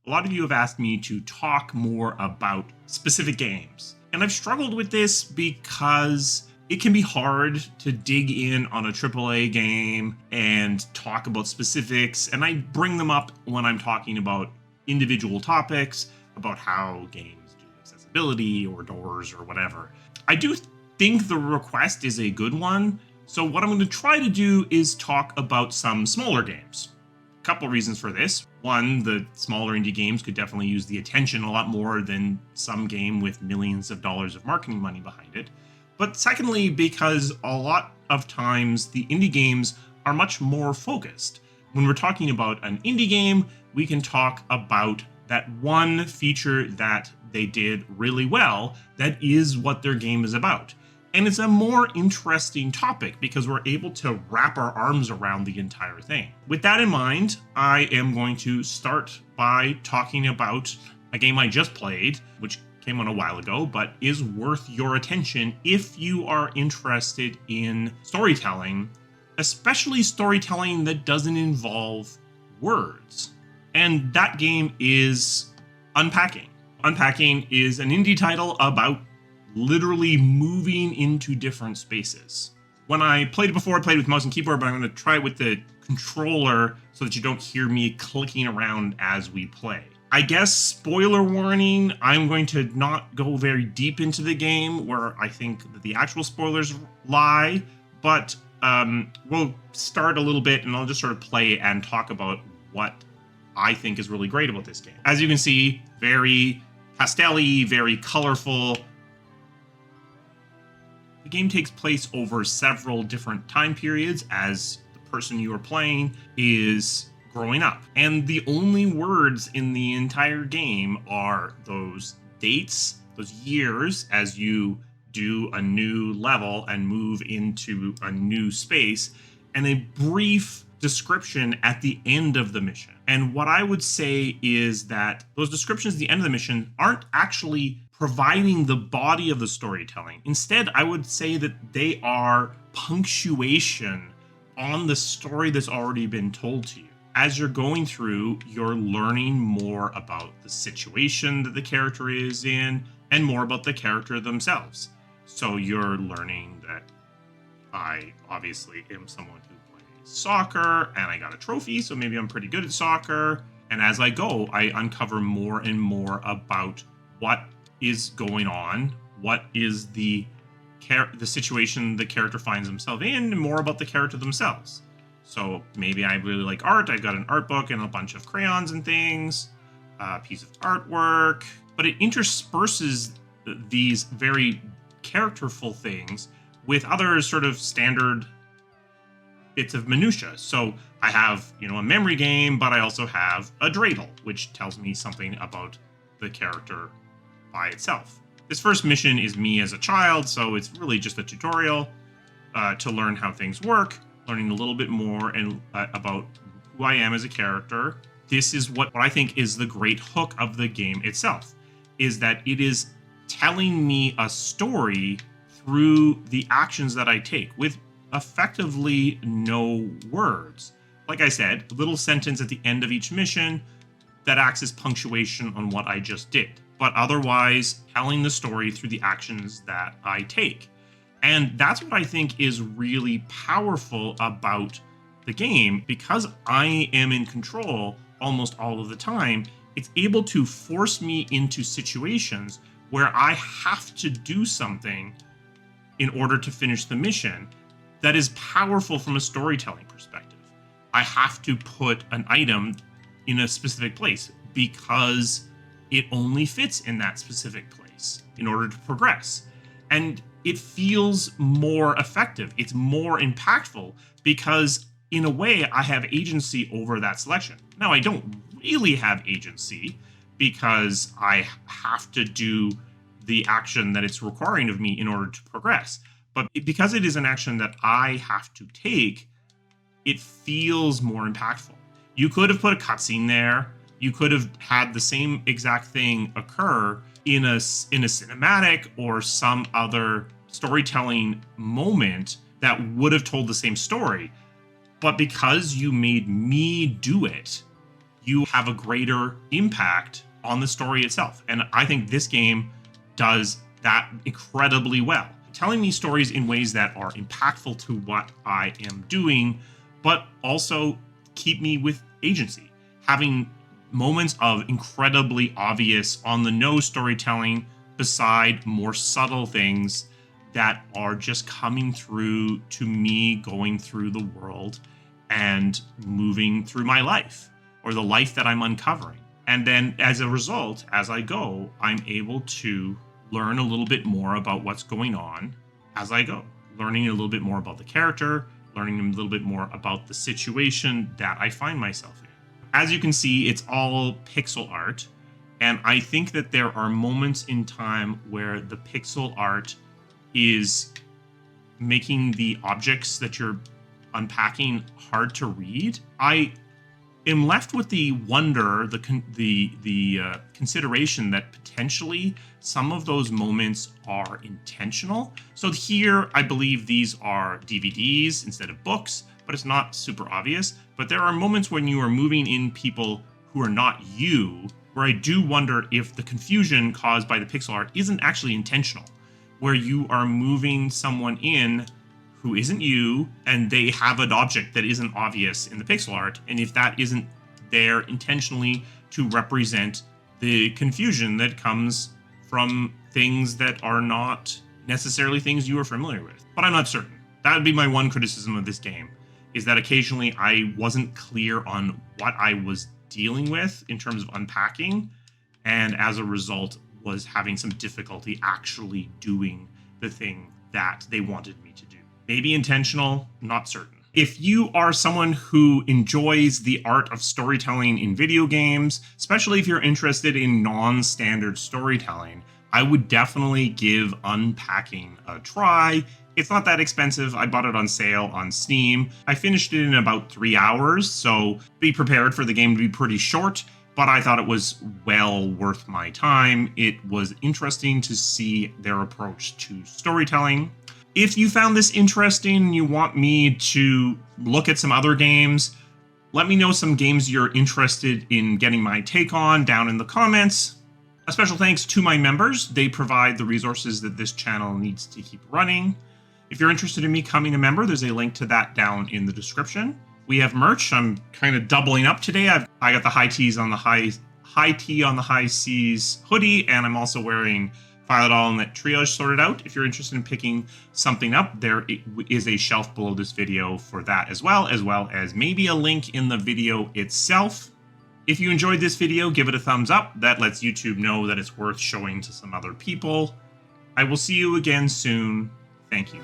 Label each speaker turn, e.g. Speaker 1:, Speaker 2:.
Speaker 1: a lot of you have asked me to talk more about specific games. And I've struggled with this because it can be hard to dig in on a AAA game and talk about specifics. And I bring them up when I'm talking about individual topics, about how games do accessibility or doors or whatever. I do think the request is a good one. So what I'm going to try to do is talk about some smaller games. A couple reasons for this. One, the smaller indie games could definitely use the attention a lot more than some game with millions of dollars of marketing money behind it. But secondly, because a lot of times the indie games are much more focused. When we're talking about an indie game, we can talk about that one feature that they did really well that is what their game is about. And it's a more interesting topic because we're able to wrap our arms around the entire thing. With that in mind, I am going to start by talking about a game I just played, which came on a while ago, but is worth your attention if you are interested in storytelling, especially storytelling that doesn't involve words. And that game is Unpacking. Unpacking is an indie title about literally moving into different spaces. When I played it before, I played with mouse and keyboard, but I'm going to try it with the controller so that you don't hear me clicking around as we play. I guess, spoiler warning, I'm going to not go very deep into the game where I think that the actual spoilers lie, but we'll start a little bit and I'll just sort of play and talk about what I think is really great about this game. As you can see, very pastel-y, very colorful. The game takes place over several different time periods as the person you are playing is growing up. And the only words in the entire game are those dates, those years, as you do a new level and move into a new space, and a brief description at the end of the mission. And what I would say is that those descriptions at the end of the mission aren't actually providing the body of the storytelling. Instead, I would say that they are punctuation on the story that's already been told to you. As you're going through, you're learning more about the situation that the character is in and more about the character themselves. So you're learning that I obviously am someone who plays soccer and I got a trophy, so maybe I'm pretty good at soccer. And as I go, I uncover more and more about what is going on, what is the situation the character finds himself in, and more about the character themselves. So maybe I really like art. I've got an art book and a bunch of crayons and things, a piece of artwork, but it intersperses these very characterful things with other sort of standard bits of minutia. So I have, a memory game, but I also have a dreidel, which tells me something about the character by itself. This first mission is me as a child, so it's really just a tutorial to learn how things work, learning a little bit more and about who I am as a character. This is what I think is the great hook of the game itself, is that it is telling me a story through the actions that I take with effectively no words. Like I said, a little sentence at the end of each mission that acts as punctuation on what I just did, but otherwise telling the story through the actions that I take. And that's what I think is really powerful about the game. Because I am in control almost all of the time, it's able to force me into situations where I have to do something in order to finish the mission that is powerful from a storytelling perspective. I have to put an item in a specific place because it only fits in that specific place in order to progress. And it feels more effective. It's more impactful because in a way I have agency over that selection. Now, I don't really have agency because I have to do the action that it's requiring of me in order to progress. But because it is an action that I have to take, it feels more impactful. You could have put a cutscene there. You could have had the same exact thing occur in a cinematic or some other storytelling moment that would have told the same story. But because you made me do it, you have a greater impact on the story itself. And I think this game does that incredibly well, telling me stories in ways that are impactful to what I am doing, but also keep me with agency, having moments of incredibly obvious on the nose storytelling beside more subtle things that are just coming through to me going through the world and moving through my life or the life that I'm uncovering. And then as a result, as I go, I'm able to learn a little bit more about what's going on as I go, learning a little bit more about the character, learning a little bit more about the situation that I find myself in. As you can see, it's all pixel art. And I think that there are moments in time where the pixel art is making the objects that you're unpacking hard to read. I am left with the wonder, the consideration that potentially some of those moments are intentional. So here, I believe these are DVDs instead of books, but it's not super obvious. But there are moments when you are moving in people who are not you, where I do wonder if the confusion caused by the pixel art isn't actually intentional, where you are moving someone in who isn't you, and they have an object that isn't obvious in the pixel art, and if that isn't there intentionally to represent the confusion that comes from things that are not necessarily things you are familiar with. But I'm not certain. That would be my one criticism of this game, is that occasionally I wasn't clear on what I was dealing with in terms of unpacking, and as a result was having some difficulty actually doing the thing that they wanted me to do. Maybe intentional, not certain. If you are someone who enjoys the art of storytelling in video games, especially if you're interested in non-standard storytelling, I would definitely give Unpacking a try. It's not that expensive. I bought it on sale on Steam. I finished it in about 3 hours, so be prepared for the game to be pretty short, but I thought it was well worth my time. It was interesting to see their approach to storytelling. If you found this interesting and you want me to look at some other games, let me know some games you're interested in getting my take on down in the comments. A special thanks to my members. They provide the resources that this channel needs to keep running. If you're interested in me becoming a member, there's a link to that down in the description. We have merch. I'm kind of doubling up today. I got the high tea on the high seas hoodie, and I'm also wearing Violet All-Net Triage sorted out. If you're interested in picking something up, there is a shelf below this video for that as well as maybe a link in the video itself. If you enjoyed this video, give it a thumbs up. That lets YouTube know that it's worth showing to some other people. I will see you again soon. Thank you.